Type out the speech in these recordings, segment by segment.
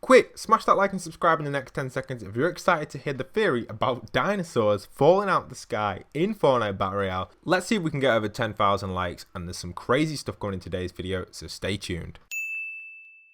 Quick, smash that like and subscribe in the next 10 seconds if you're excited to hear the theory about dinosaurs falling out the sky in Fortnite Battle Royale. Let's see if we can get over 10,000 likes, and there's some crazy stuff going in today's video, so stay tuned.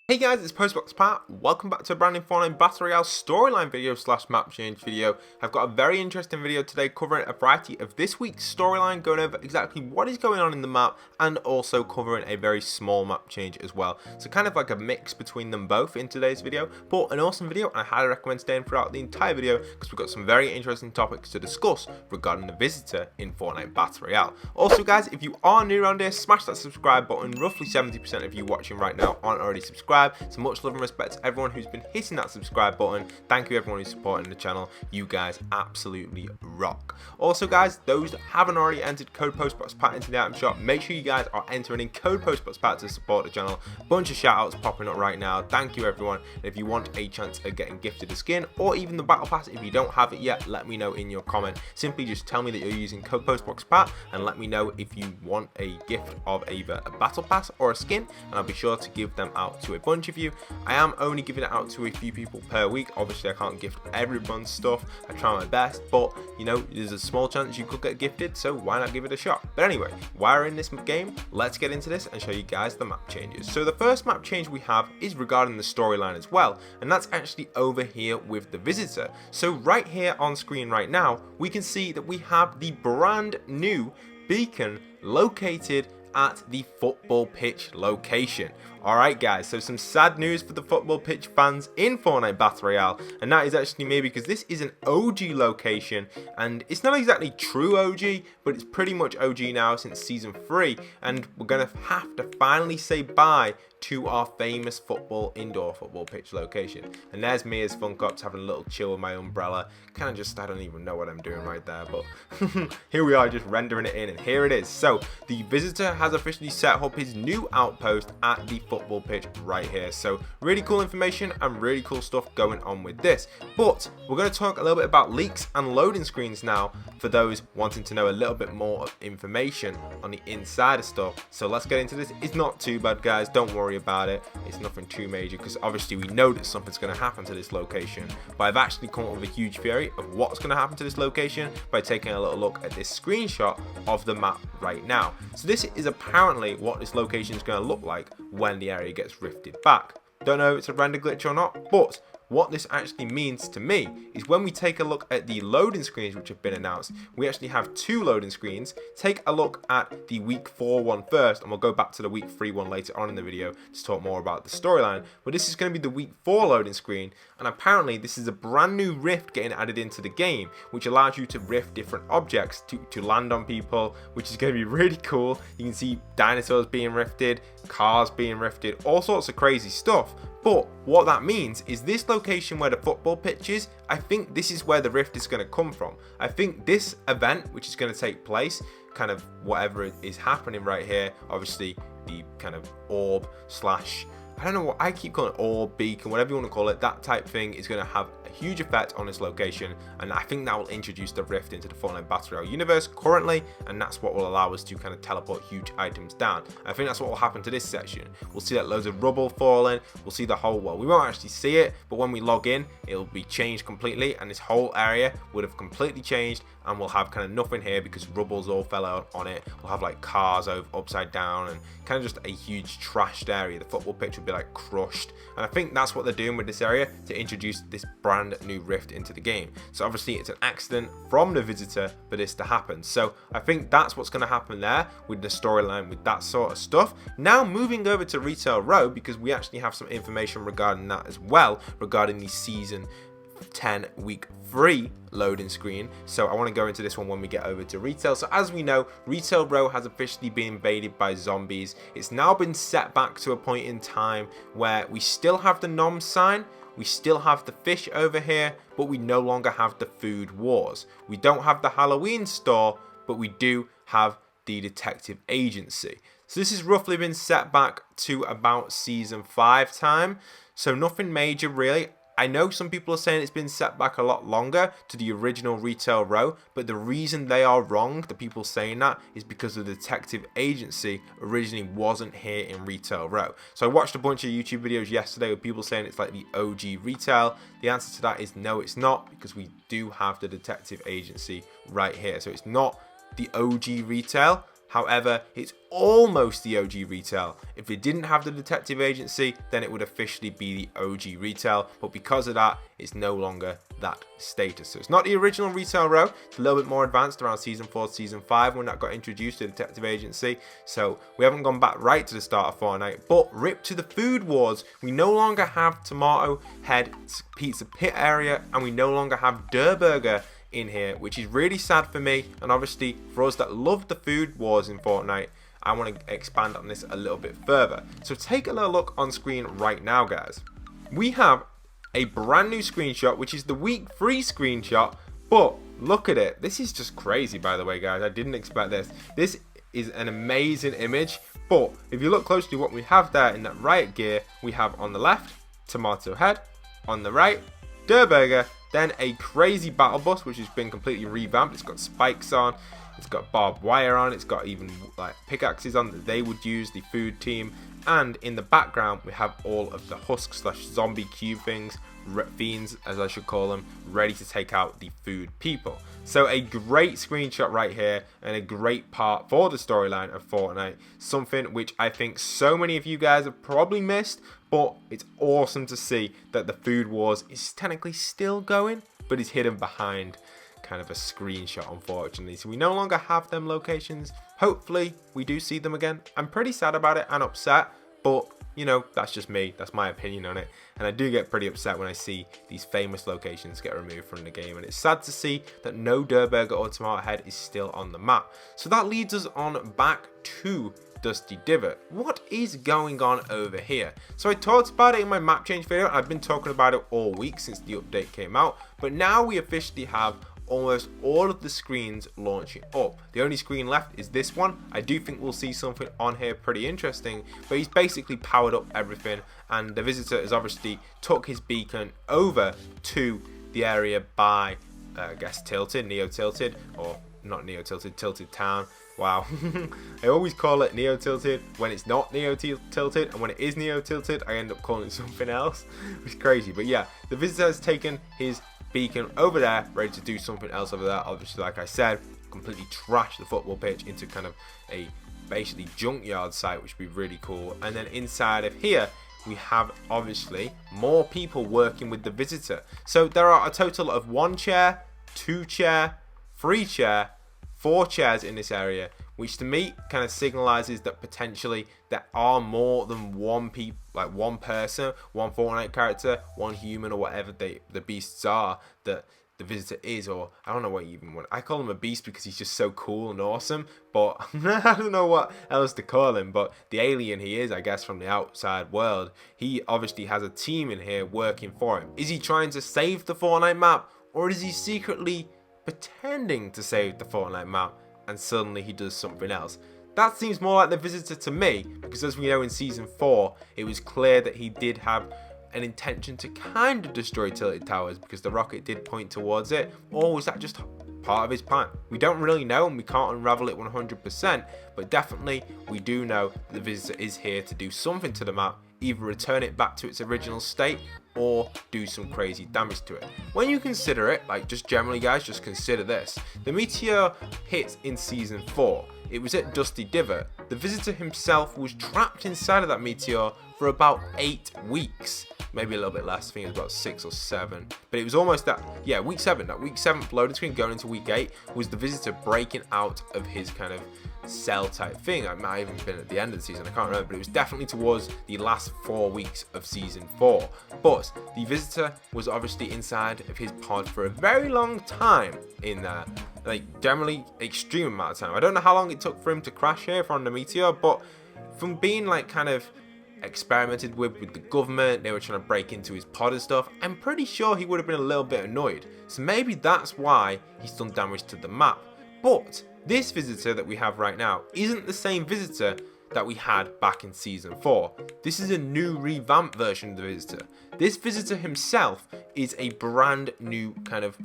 Hey guys, it's postboxpat. Welcome back to a brand new Fortnite Battle Royale storyline video / map change video. I've got a very interesting video today covering a variety of this week's storyline, going over exactly what is going on in the map and also covering a very small map change as well. So kind of like a mix between them both in today's video, but an awesome video, and I highly recommend staying throughout the entire video because we've got some very interesting topics to discuss regarding the visitor in Fortnite Battle Royale. Also guys, if you are new around here, smash that subscribe button. Roughly 70% of you watching right now aren't already subscribed. So much love and respect to everyone who's been hitting that subscribe button. Thank you everyone who's supporting the channel. You guys absolutely rock. Also guys, those that haven't already entered code postboxpat into the item shop, make sure you guys are entering in code postboxpat to support the channel. Bunch of shout outs popping up right now. Thank you everyone. And if you want a chance of getting gifted a skin or even the battle pass, if you don't have it yet, let me know in your comment. Simply just tell me that you're using code postboxpat and let me know if you want a gift of either a battle pass or a skin, and I'll be sure to give them out to a bunch of you. I am only giving it out to a few people per week. Obviously I can't gift everyone's stuff. I try my best, but you know, there's a small chance you could get gifted, so why not give it a shot? But anyway, while we're in this game, let's get into this and show you guys the map changes. So the first map change we have is regarding the storyline as well, and that's actually over here with the visitor. So right here on screen right now, we can see that we have the brand new beacon located at the football pitch location. Alright guys, so some sad news for the football pitch fans in Fortnite Battle Royale, and that is actually me because this is an OG location, and it's not exactly true OG, but it's pretty much OG now since season 3, and we're gonna have to finally say bye to our famous indoor football pitch location. And there's me as Funkops having a little chill with my umbrella. Kind of just, I don't even know what I'm doing right there, but here we are just rendering it in, and here it is. So the visitor has officially set up his new outpost at the football pitch right here. So really cool information and really cool stuff going on with this. But we're going to talk a little bit about leaks and loading screens now for those wanting to know a little bit more information on the inside of stuff. So let's get into this. It's not too bad guys, don't worry about it. It's nothing too major because obviously we know that something's going to happen to this location, but I've actually come up with a huge theory of what's going to happen to this location by taking a little look at this screenshot of the map right now. So this is apparently what this location is going to look like when the area gets rifted back. Don't know if it's a render glitch or not, but what this actually means to me is when we take a look at the loading screens which have been announced, we actually have 2 loading screens. Take a look at the week 4 one first, and we'll go back to the week 3 one later on in the video to talk more about the storyline. But this is going to be the week 4 loading screen, and apparently this is a brand new rift getting added into the game, which allows you to rift different objects to land on people, which is going to be really cool. You can see dinosaurs being rifted, cars being rifted, all sorts of crazy stuff. But what that means is this location where the football pitch is, I think this is where the rift is going to come from. I think this event, which is going to take place, kind of whatever is happening right here, obviously the kind of orb slash, I don't know what I keep calling it, orb, beacon, whatever you want to call it, that type thing is going to have a huge effect on this location, and I think that will introduce the rift into the Fortnite Battle Royale universe currently, and that's what will allow us to kind of teleport huge items down. I think that's what will happen to this section. We'll see that loads of rubble falling, we'll see the whole, well, we won't actually see it, but when we log in, it'll be changed completely, and this whole area would have completely changed, and we'll have kind of nothing here because rubble's all fell out on it. We'll have like cars upside down and kind of just a huge trashed area. The football pitch will be like crushed, and I think that's what they're doing with this area to introduce this brand new rift into the game. So obviously it's an accident from the visitor for this to happen. So I think that's what's going to happen there with the storyline, with that sort of stuff. Now moving over to Retail Row, because we actually have some information regarding that as well, regarding the season 10 week 3 loading screen. So I want to go into this one when we get over to retail. So as we know, Retail Row has officially been invaded by zombies. It's now been set back to a point in time where we still have the nom sign, we still have the fish over here, but we no longer have the food wars. We don't have the Halloween store, but we do have the detective agency. So this has roughly been set back to about season 5 time. So nothing major really. I know some people are saying it's been set back a lot longer to the original retail row, but the reason they are wrong, the people saying that, is because the detective agency originally wasn't here in retail row. So I watched a bunch of YouTube videos yesterday with people saying it's like the OG retail. The answer to that is no, it's not, because we do have the detective agency right here. So it's not the OG retail. However, it's almost the OG retail. If it didn't have the detective agency, then it would officially be the OG retail. But because of that, it's no longer that status. So it's not the original retail row. It's a little bit more advanced around season 4 to season 5 when that got introduced to the detective agency. So we haven't gone back right to the start of Fortnite. But rip to the food wars. We no longer have Tomato Head Pizza Pit area, and we no longer have Der Burger in here, which is really sad for me, and obviously for us that love the food wars in Fortnite. I want to expand on this a little bit further. So take a little look on screen right now, guys. We have a brand new screenshot, which is the week 3 screenshot, but look at it. This is just crazy, by the way, guys. I didn't expect this. This is an amazing image, but if you look closely, what we have there in that riot gear, we have on the left Tomato Head, on the right Der Burger, then a crazy battle bus, which has been completely revamped. It's got spikes on, it's got barbed wire on, it's got even like pickaxes on that they would use, the food team. And in the background, we have all of the husk / zombie cube things, fiends as I should call them, ready to take out the food people. So a great screenshot right here, and a great part for the storyline of Fortnite. Something which I think so many of you guys have probably missed, but it's awesome to see that the food wars is technically still going, but is hidden behind kind of a screenshot, unfortunately. So we no longer have them locations. Hopefully we do see them again. I'm pretty sad about it and upset, but you know, that's just me, that's my opinion on it, and I do get pretty upset when I see these famous locations get removed from the game, and it's sad to see that no Der Burger or Tomato Head is still on the map. So that leads us on back to Dusty Divot. What is going on over here? So I talked about it in my map change video. I've been talking about it all week since the update came out, but now we officially have almost all of the screens launching up. The only screen left is this one. I do think we'll see something on here pretty interesting, but he's basically powered up everything, and the visitor has obviously took his beacon over to the area by I guess Tilted, Neo Tilted, or not Neo Tilted, Tilted Town. Wow. I always call it Neo Tilted when it's not Neo Tilted, and when it is Neo Tilted I end up calling it something else. It's crazy, but yeah, the visitor has taken his beacon over there, ready to do something else over there. Obviously, like I said, completely trash the football pitch into kind of a basically junkyard site, which would be really cool. And then inside of here we have obviously more people working with the visitor. So there are a total of 1 chair, 2 chair, 3 chair, 4 chairs in this area, which to me kind of signalizes that potentially there are more than one person, one Fortnite character, one human, or whatever the beasts are that the visitor is, or I don't know what you even want. I call him a beast because he's just so cool and awesome, but I don't know what else to call him. But the alien he is, I guess, from the outside world, he obviously has a team in here working for him. Is he trying to save the Fortnite map, or is he secretly pretending to save the Fortnite map and suddenly he does something else? That seems more like the visitor to me, because as we know in season 4 it was clear that he did have an intention to kind of destroy Tilted Towers because the rocket did point towards it, or was that just part of his plan? We don't really know, and we can't unravel it 100%, but definitely we do know that the visitor is here to do something to the map, either return it back to its original state or do some crazy damage to it. When you consider it, like just generally guys, just consider this. The meteor hit in season 4. It was at Dusty Divot. The visitor himself was trapped inside of that meteor for about 8 weeks. Maybe a little bit less, I think it was about 6 or 7. But it was almost that, yeah, week 7. That week 7 loading screen going into week 8 was the visitor breaking out of his kind of cell type thing. It might have even been at the end of the season, I can't remember, but it was definitely towards the last 4 weeks of season 4. But the visitor was obviously inside of his pod for a very long time in there, like generally extreme amount of time. I don't know how long it took for him to crash here from the meteor, but from being like kind of experimented with the government, they were trying to break into his pod and stuff, I'm pretty sure he would have been a little bit annoyed. So maybe that's why he's done damage to the map. But this visitor that we have right now isn't the same visitor that we had back in Season 4. This is a new revamped version of the Visitor. This Visitor himself is a brand new kind of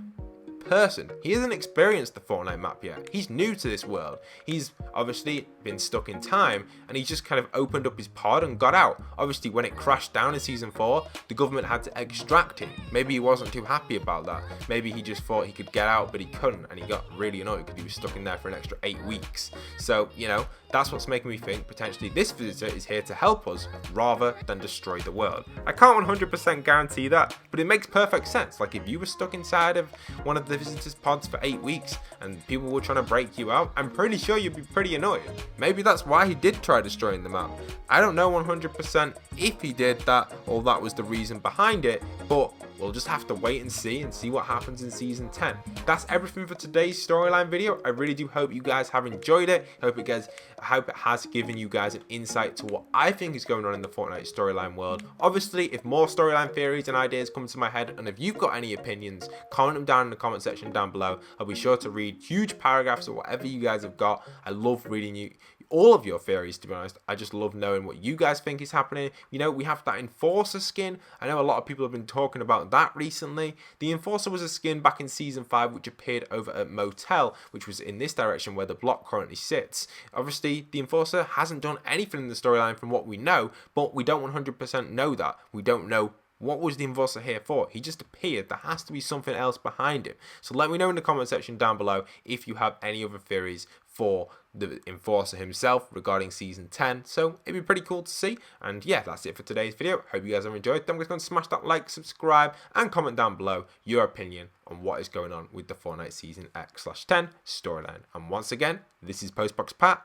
person. He hasn't experienced the Fortnite map yet. He's new to this world. He's obviously been stuck in time, and he's just kind of opened up his pod and got out. Obviously, when it crashed down in Season 4, the government had to extract him. Maybe he wasn't too happy about that. Maybe he just thought he could get out, but he couldn't, and he got really annoyed because he was stuck in there for an extra 8 weeks. So, you know, that's what's making me think potentially this Visitor is here to help us rather than destroy the world. I can't 100% guarantee that, but it makes perfect sense. Like, if you were stuck inside of one of the Visitor's pods for 8 weeks and people were trying to break you out, I'm pretty sure you'd be pretty annoyed. Maybe that's why he did try destroying the map. I don't know 100% if he did that or that was the reason behind it, but we'll just have to wait and see what happens in Season 10. That's everything for today's storyline video. I really do hope you guys have enjoyed it. I hope it has given you guys an insight to what I think is going on in the Fortnite storyline world. Obviously, if more storyline theories and ideas come to my head, and if you've got any opinions, comment them down in the comment section down below. I'll be sure to read huge paragraphs or whatever you guys have got. I love reading all of your theories, to be honest. I just love knowing what you guys think is happening. You know, we have that Enforcer skin. I know a lot of people have been talking about that recently. The Enforcer was a skin back in Season 5 which appeared over at Motel, which was in this direction where the block currently sits. Obviously, the Enforcer hasn't done anything in the storyline from what we know, but we don't 100% know that. We don't know what was the Enforcer here for. He just appeared. There has to be something else behind him. So let me know in the comment section down below if you have any other theories for the Enforcer himself regarding Season 10. So it'd be pretty cool to see. And yeah, that's it for today's video. Hope you guys have enjoyed. Don't forget to smash that like, subscribe, and comment down below your opinion on what is going on with the Fortnite Season X/10 storyline. And once again, this is postboxpat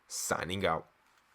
signing out.